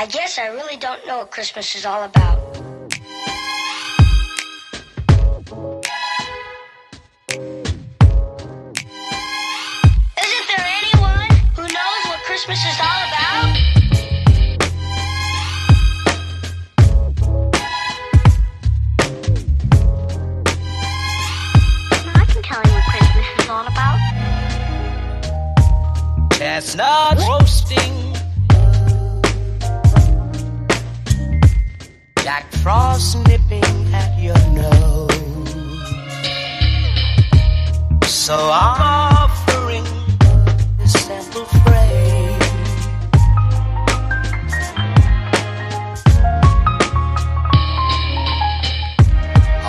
I guess I really don't know what Christmas is all about. Isn't there anyone who knows what Christmas is all about? I can tell you what Christmas is all about. Chestnut roasting, Jack Frost nipping at your nose. So I'm offering this simple phrase.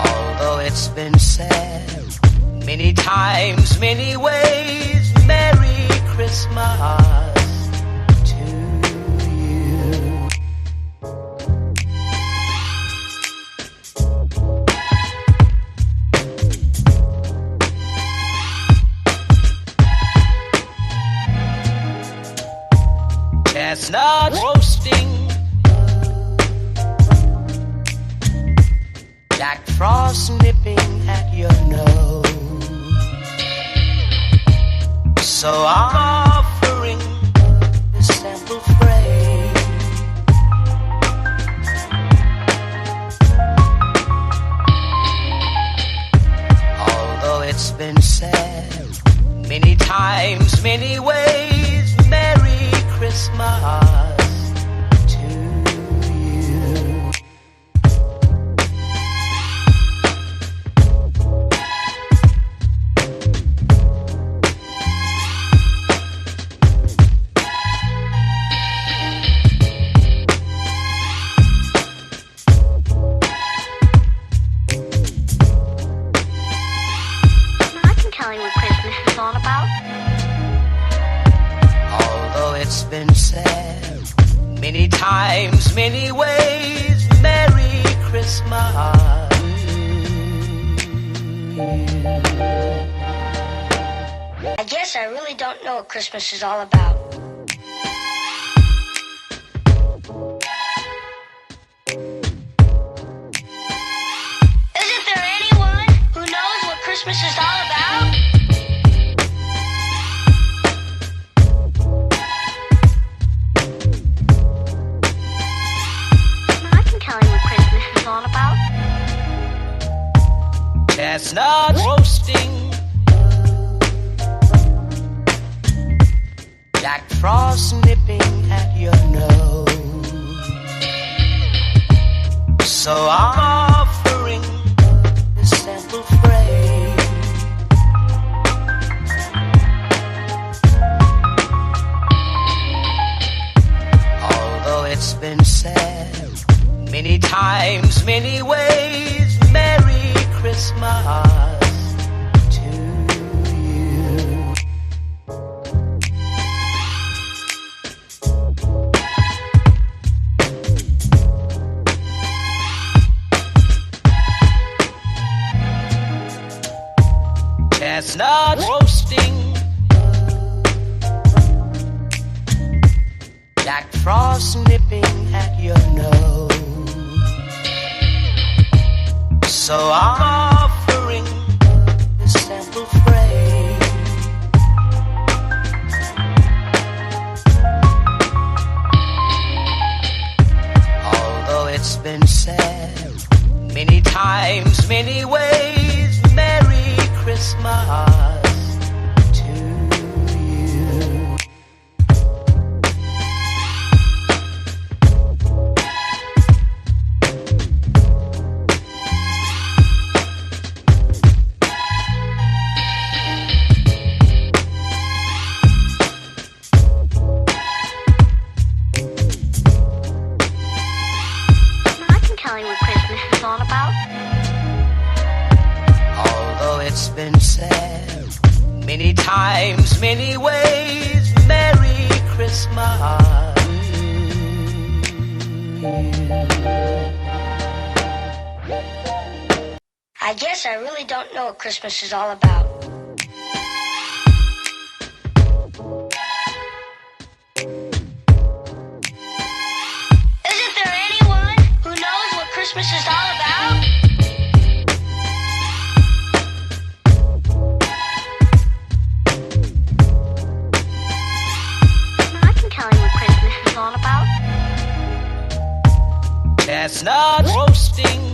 Although it's been said many times, many ways, Merry Christmas to you. Chestnut roasting, Jack Frost nipping at your nose. So I'm offering this simple phrase. Although it's been said many times, many ways, Merry Christmas to you. I can tell you what Christmas is all about. Although it's been said many times, many ways, Merry Christmas. I guess I really don't know what Christmas is all about. Isn't there anyone who knows what Christmas is all about? I can tell you what Christmas is all about. Chestnut roasting, Jack Frost nipping at your nose. So I'm offering this simple phrase. Although it's been said many times, many ways, Merry Christmas to you. Chestnut roasting, Jack Frost nipping at your nose. So I'm offering this simple phrase. Although it's been said many times, many ways, Merry Christmas to you. I can tell you what Christmas is all about. Although it's been said many times, many ways, Merry Christmas. I guess I really don't know what Christmas is all about. Christmas is all about? I can tell you what Christmas is all about. Chestnuts roasting